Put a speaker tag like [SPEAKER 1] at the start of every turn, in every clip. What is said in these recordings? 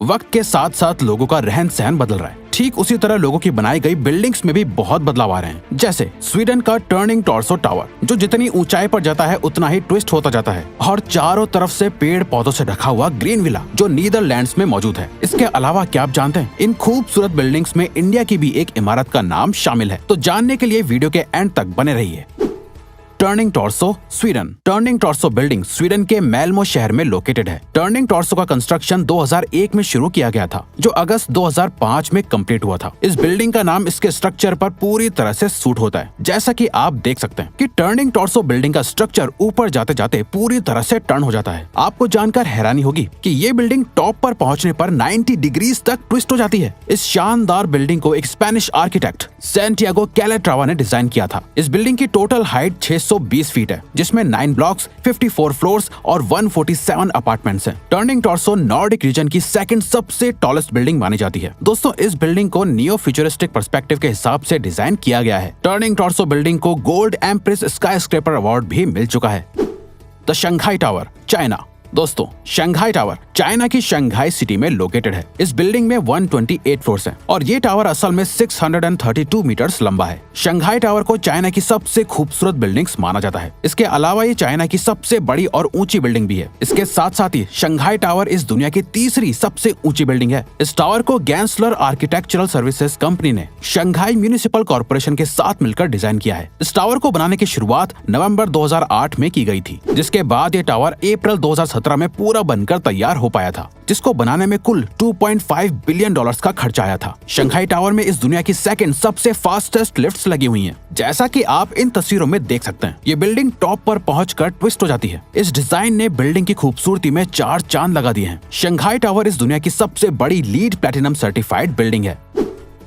[SPEAKER 1] वक्त के साथ साथ लोगों का रहन सहन बदल रहा है। ठीक उसी तरह लोगों की बनाई गई बिल्डिंग्स में भी बहुत बदलाव आ रहे हैं। जैसे स्वीडन का टर्निंग टॉर्सो टावर, जो जितनी ऊंचाई पर जाता है उतना ही ट्विस्ट होता जाता है, और चारों तरफ से पेड़ पौधों से ढका हुआ ग्रीन विला, जो नीदरलैंड्स में मौजूद है। इसके अलावा क्या आप जानते हैं, इन खूबसूरत बिल्डिंग्स में इंडिया की भी एक इमारत का नाम शामिल है। तो जानने के लिए वीडियो के एंड तक बने रहिए। Turning torso Sweden. Turning torso building Sweden के मैल्मो शहर में लोकेटेड है। टर्निंग टॉर्सो का कंस्ट्रक्शन 2001 में शुरू किया गया था, जो अगस्त 2005 में कंप्लीट हुआ था। इस बिल्डिंग का नाम इसके स्ट्रक्चर पर पूरी तरह से सूट होता है। जैसा कि आप देख सकते हैं कि टर्निंग टॉर्सो बिल्डिंग का स्ट्रक्चर ऊपर जाते जाते पूरी तरह से टर्न हो जाता है। आपको जानकर हैरानी होगी कि ये बिल्डिंग टॉप पर पहुंचने पर 90 डिग्रीज तक ट्विस्ट हो जाती है। इस शानदार बिल्डिंग को एक स्पेनिश आर्किटेक्ट सैंटियागो कैलेट्रावा ने डिजाइन किया था। इस बिल्डिंग की टोटल हाइट 620 फीट है, जिसमें 9 ब्लॉक्स, 54 फ्लोर्स और 147 अपार्टमेंट्स हैं। टर्निंग टॉर्सो नॉर्डिक रीजन की सेकंड सबसे टॉलेस्ट बिल्डिंग मानी जाती है। दोस्तों, इस बिल्डिंग को नियो फ्यूचरिस्टिक पर्सपेक्टिव के हिसाब से डिजाइन किया गया है। टर्निंग टॉर्सो बिल्डिंग को गोल्ड एम्प्रेस स्काईस्क्रेपर अवार्ड भी मिल चुका है। The Shanghai tower, China. दोस्तों, शंघाई टावर चाइना की शंघाई सिटी में लोकेटेड है। इस बिल्डिंग में 128 फ्लोर्स हैं और ये टावर असल में 632 मीटर्स लंबा है। शंघाई टावर को चाइना की सबसे खूबसूरत बिल्डिंग्स माना जाता है। इसके अलावा ये चाइना की सबसे बड़ी और ऊंची बिल्डिंग भी है। इसके साथ साथ ही शंघाई टावर इस दुनिया की तीसरी सबसे ऊंची बिल्डिंग है। इस टावर को गैंसलर आर्किटेक्चरल सर्विसेज कंपनी ने शंघाई म्यूनिसिपल कॉर्पोरेशन के साथ मिलकर डिजाइन किया है। इस टावर को बनाने की शुरुआत नवंबर 2008 में की गई थी, जिसके बाद ये टावर अप्रैल 2017 में पूरा बनकर तैयार हो पाया था, जिसको बनाने में कुल $2.5 बिलियन का खर्च आया था। शंघाई टावर में इस दुनिया की सेकंड सबसे फास्टेस्ट लिफ्ट्स लगी हुई हैं। जैसा कि आप इन तस्वीरों में देख सकते हैं, ये बिल्डिंग टॉप पर पहुंचकर ट्विस्ट हो जाती है। इस डिजाइन ने बिल्डिंग की खूबसूरती में 4 चांद लगा दिए हैं। शंघाई टावर इस दुनिया की सबसे बड़ी लीड प्लैटिनम सर्टिफाइड बिल्डिंग है।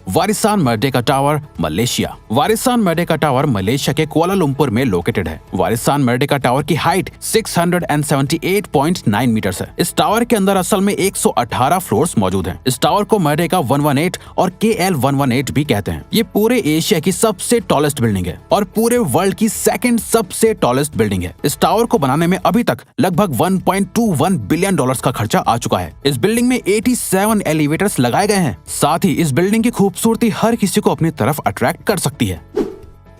[SPEAKER 1] Warisan Merdeka tower, Malaysia. Warisan Merdeka tower Malaysia के कुआलालंपुर में लोकेटेड है। वारिसान मर्डेका टावर की हाइट 678.9 मीटर्स है। इस टावर के अंदर असल में 118 फ्लोर्स मौजूद हैं। इस टावर को मर्डेका 118 और KL 118 भी कहते हैं। ये पूरे एशिया की सबसे टॉलेस्ट बिल्डिंग है और पूरे वर्ल्ड की सेकंड सबसे टॉलेस्ट बिल्डिंग है। इस टावर को बनाने में अभी तक लगभग $1.21 बिलियन का खर्चा आ चुका है। इस बिल्डिंग में 87 एलिवेटर्स लगाए गए हैं। साथ ही इस बिल्डिंग की खूबसूरती हर किसी को अपनी तरफ अट्रैक्ट कर सकती है।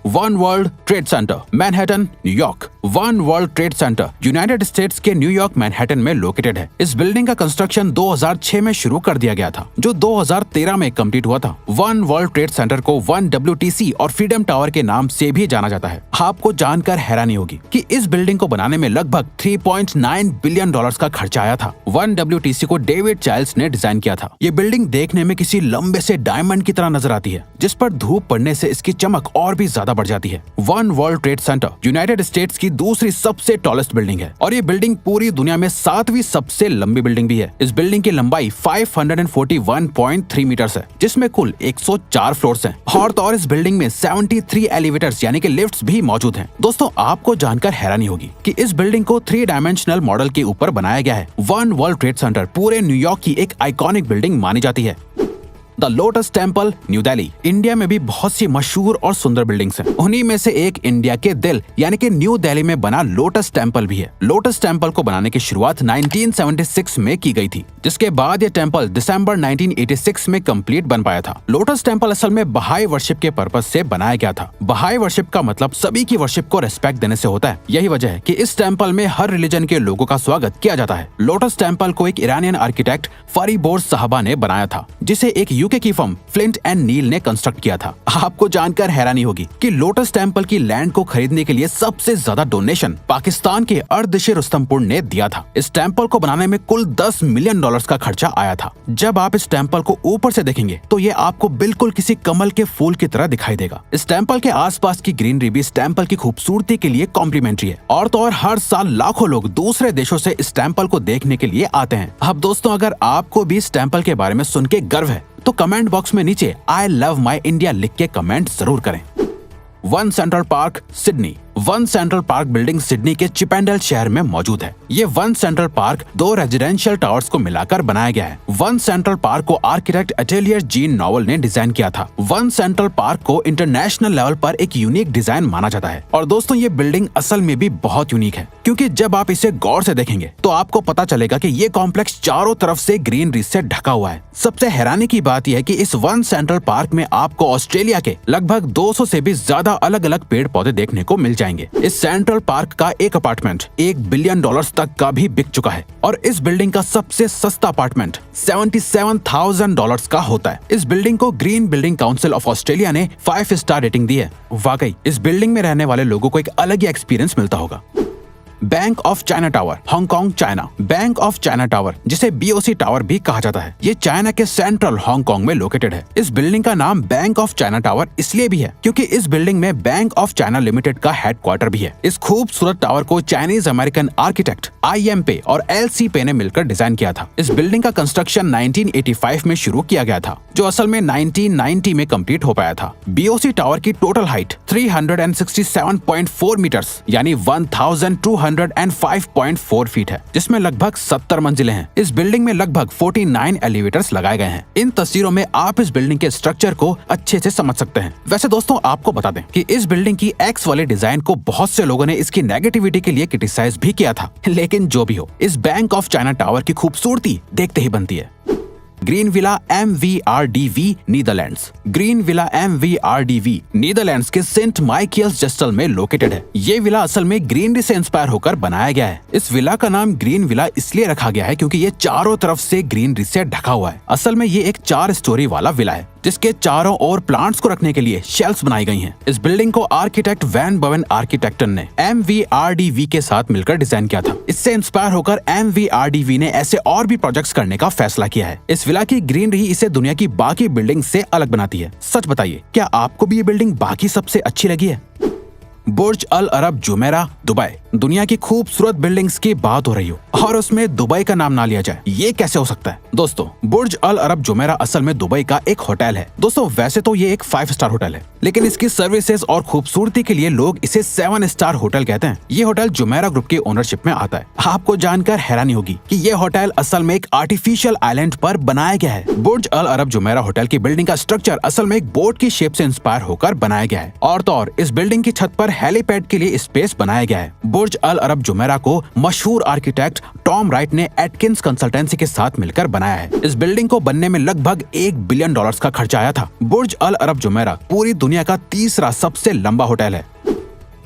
[SPEAKER 1] One world trade centre, Manhattan, New York. One world trade centre United states के न्यूयॉर्क मैनहट्टन में लोकेटेड है। इस बिल्डिंग का कंस्ट्रक्शन 2006 में शुरू कर दिया गया था, जो 2013 में कंप्लीट हुआ था। वन वर्ल्ड ट्रेड सेंटर को 1WTC और फ्रीडम टावर के नाम से भी जाना जाता है। आपको जानकर हैरानी होगी कि इस बिल्डिंग को बनाने में लगभग $3.9 बिलियन का खर्चा आया था। 1WTC को डेविड चाइल्ड्स ने डिजाइन किया था। ये बिल्डिंग देखने में किसी लंबे से डायमंड की तरह नजर आती है, जिस पर धूप पड़ने से इसकी चमक और भी ज्यादा बढ़ जाती है। One world trade centre United states की दूसरी सबसे टॉलेस्ट बिल्डिंग है और ये बिल्डिंग पूरी दुनिया में 7वीं सबसे लंबी बिल्डिंग भी है। इस बिल्डिंग की लंबाई 541.3 मीटर्स है, जिसमें कुल 104 फ्लोर्स हैं। और इस बिल्डिंग में 73 एलिवेटर्स यानी कि लिफ्ट्स भी मौजूद हैं। दोस्तों, आपको जानकर हैरानी होगी कि इस बिल्डिंग को 3 डायमेंशनल मॉडल के ऊपर बनाया गया है। वन वर्ल्ड ट्रेड सेंटर पूरे न्यूयॉर्क की एक आइकॉनिक बिल्डिंग मानी जाती है। The lotus temple, new Delhi. India में भी बहुत सी मशहूर और सुंदर बिल्डिंग्स हैं। उन्हीं में से एक इंडिया के दिल यानी कि न्यू दिल्ली में बना लोटस टेम्पल भी है। लोटस टेम्पल को बनाने की शुरुआत 1976 में की गई थी, जिसके बाद ये टेम्पल दिसंबर 1986 में कंप्लीट बन पाया था। लोटस टेम्पल असल में बहाई वर्शिप के पर्पज से बनाया गया था। बहाई वर्शिप का मतलब सभी की वर्शिप को रेस्पेक्ट देने से होता है। यही वजह है कि इस टेम्पल में हर रिलीजन के लोगों का स्वागत किया जाता है। लोटस टेम्पल को एक ईरानियन आर्किटेक्ट फरीबोर्ड साहबा ने बनाया था, जिसे एक यूके की फर्म फ्लिंट एंड नील ने कंस्ट्रक्ट किया था। आपको जानकर हैरानी होगी कि लोटस टेम्पल की लैंड को खरीदने के लिए सबसे ज्यादा डोनेशन पाकिस्तान के अर्दशे रुस्तमपुर ने दिया था। इस टेम्पल को बनाने में कुल $10 मिलियन का खर्चा आया था। जब आप इस टेम्पल को ऊपर से देखेंगे तो ये आपको बिल्कुल किसी कमल के फूल की तरह दिखाई देगा। इस टेम्पल के आसपास की ग्रीनरी भी इस टेम्पल की खूबसूरती के लिए कॉम्प्लीमेंट्री है। और तो और हर साल लाखों लोग दूसरे देशों से इस टेम्पल को देखने के लिए आते हैं। अब दोस्तों, अगर आपको भी इस टेम्पल के बारे में सुन के गर्व है तो कमेंट बॉक्स में नीचे आई लव माई इंडिया लिख के कमेंट जरूर करें। One central park, Sydney. One central park building Sydney के चिपेंडल शहर में मौजूद है। ये one central park 2 residential towers को मिलाकर बनाया गया है। वन सेंट्रल पार्क को आर्किटेक्ट अटेलियर जीन नॉवल ने डिजाइन किया था। वन सेंट्रल पार्क को इंटरनेशनल लेवल पर एक यूनिक डिजाइन माना जाता है। और दोस्तों ये बिल्डिंग असल में भी बहुत यूनिक है, क्योंकि जब आप इसे गौर से देखेंगे तो आपको पता चलेगा कि ये कॉम्प्लेक्स चारों तरफ से ग्रीनरी से ढका हुआ है। सबसे हैरानी की बात यह है कि इस वन सेंट्रल पार्क में आपको ऑस्ट्रेलिया के लगभग 200 से भी ज्यादा अलग अलग पेड़ पौधे देखने को मिल जाएंगे। इस सेंट्रल पार्क का एक अपार्टमेंट $1 बिलियन तक का भी बिक चुका है और इस बिल्डिंग का सबसे सस्ता अपार्टमेंट $77,000 का होता है। इस बिल्डिंग को green building council of Australia ने 5 स्टार रेटिंग दी है। वाकई इस बिल्डिंग में रहने वाले लोगों को एक अलग ही एक्सपीरियंस मिलता होगा। Bank of China tower, Hong Kong, China. Bank of China tower, जिसे BOC टावर भी कहा जाता है, ये चाइना के सेंट्रल हांगकांग में लोकेटेड है। इस बिल्डिंग का नाम बैंक ऑफ चाइना टावर इसलिए भी है क्योंकि इस बिल्डिंग में बैंक ऑफ चाइना लिमिटेड का हेडक्वार्टर भी है। इस खूबसूरत टावर को चाइनीज अमेरिकन आर्किटेक्ट IM पे और LC पे ने मिलकर डिजाइन किया था। इस बिल्डिंग का कंस्ट्रक्शन 1985 में शुरू किया गया था, जो असल में 1990 में कंप्लीट हो पाया था। BOC टावर की टोटल हाइट 367.4 मीटर्स यानी 1205.4 फीट है, जिसमें लगभग 70 मंजिलें हैं। इस बिल्डिंग में लगभग 49 एलिवेटर्स लगाए गए हैं। इन तस्वीरों में आप इस बिल्डिंग के स्ट्रक्चर को अच्छे से समझ सकते हैं। वैसे दोस्तों आपको बता दें कि इस बिल्डिंग की X वाले डिजाइन को बहुत से लोगों ने इसकी नेगेटिविटी के लिए क्रिटिसाइज भी किया था, लेकिन जो भी हो, इस बैंक ऑफ चाइना टावर की खूबसूरती देखते ही बनती है। Green villa MVRDV Netherlands. Green villa MVRDV Netherlands के सेंट माइकल्स जस्टल में लोकेटेड है। ये विला असल में ग्रीनरी से इंस्पायर होकर बनाया गया है। इस विला का नाम ग्रीन विला इसलिए रखा गया है क्योंकि ये चारों तरफ से ग्रीनरी से ढका हुआ है। असल में ये एक 4 स्टोरी वाला विला है, जिसके चारों ओर प्लांट्स को रखने के लिए शेल्फ्स बनाई गई हैं। इस बिल्डिंग को आर्किटेक्ट वैन बवन आर्किटेक्टन ने MVRDV के साथ मिलकर डिजाइन किया था। इससे इंस्पायर होकर MVRDV ने ऐसे और भी प्रोजेक्ट्स करने का फैसला किया है। इस विला की ग्रीनरी इसे दुनिया की बाकी बिल्डिंग से अलग बनाती है। सच बताइए, क्या आपको भी ये बिल्डिंग बाकी सबसे अच्छी लगी है? बुर्ज अल अरब जुमेरा, दुबई। दुनिया की खूबसूरत बिल्डिंग्स की बात हो रही हो और उसमें दुबई का नाम ना लिया जाए, ये कैसे हो सकता है? दोस्तों बुर्ज अल अरब जुमेरा असल में दुबई का एक होटल है। दोस्तों वैसे तो ये एक 5 स्टार होटल है, लेकिन इसकी सर्विसेज और खूबसूरती के लिए लोग इसे 7 स्टार होटल कहते हैं। ये होटल जुमेरा ग्रुप की ओनरशिप में आता है। आपको जानकर हैरानी होगी कि ये होटल असल में एक आर्टिफिशियल आइलैंड पर बनाया गया है। बुर्ज अल अरब जुमेरा होटल की बिल्डिंग का स्ट्रक्चर असल में एक बोट की शेप से इंस्पायर होकर बनाया गया है। और तो और इस बिल्डिंग की छत पर हेलीपैड के लिए स्पेस बनाया गया है। बुर्ज अल अरब जुमेरा को मशहूर आर्किटेक्ट टॉम राइट ने एटकिंस कंसल्टेंसी के साथ मिलकर बनाया है। इस बिल्डिंग को बनने में लगभग $1 बिलियन का खर्चा आया था। बुर्ज अल अरब जुमेरा पूरी दुनिया का तीसरा सबसे लंबा होटल है।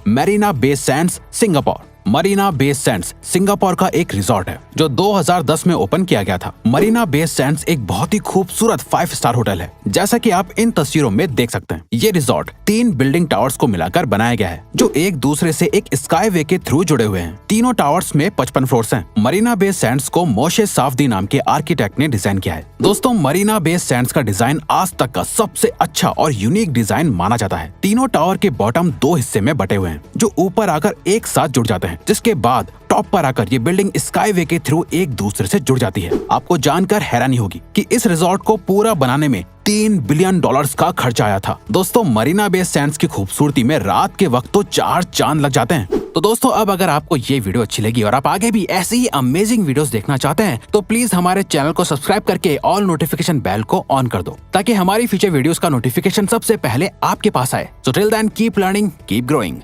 [SPEAKER 1] Marina Bay Sands, Singapore. Marina Bay Sands Singapore का एक रिजॉर्ट है जो 2010 में ओपन किया गया था। मरीना बे सैंड्स एक बहुत ही खूबसूरत 5 स्टार होटल है, जैसा कि आप इन तस्वीरों में देख सकते हैं। ये रिजॉर्ट 3 बिल्डिंग टावर्स को मिलाकर बनाया गया है, जो एक दूसरे से एक स्काईवे के थ्रू जुड़े हुए हैं। तीनों टावर्स में 55 फ्लोर्स हैं। मरीना बे सैंड्स को मोशे साफदी नाम के आर्किटेक्ट ने डिजाइन किया है। दोस्तों मरीना बे सैंड्स का डिजाइन आज तक का सबसे अच्छा और यूनिक डिजाइन माना जाता है। तीनों टावर के बॉटम 2 हिस्से में बटे हुए हैं, जो ऊपर आकर एक साथ जुड़ जाते हैं, जिसके बाद टॉप पर आकर ये बिल्डिंग स्काईवे के थ्रू एक दूसरे से जुड़ जाती है। आपको जानकर हैरानी होगी कि इस रिजॉर्ट को पूरा बनाने में $3 बिलियन का खर्चा आया था। दोस्तों मरीना बे सैंड्स की खूबसूरती में रात के वक्त तो 4 चांद लग जाते हैं। तो दोस्तों अब अगर आपको ये वीडियो अच्छी लगी और आप आगे भी ऐसी ही अमेजिंग वीडियोस देखना चाहते हैं, तो प्लीज हमारे चैनल को सब्सक्राइब करके ऑल नोटिफिकेशन बेल को ऑन कर दो, ताकि हमारी फ्यूचर वीडियोस का नोटिफिकेशन सबसे पहले आपके पास आए। So till then keep learning, keep growing.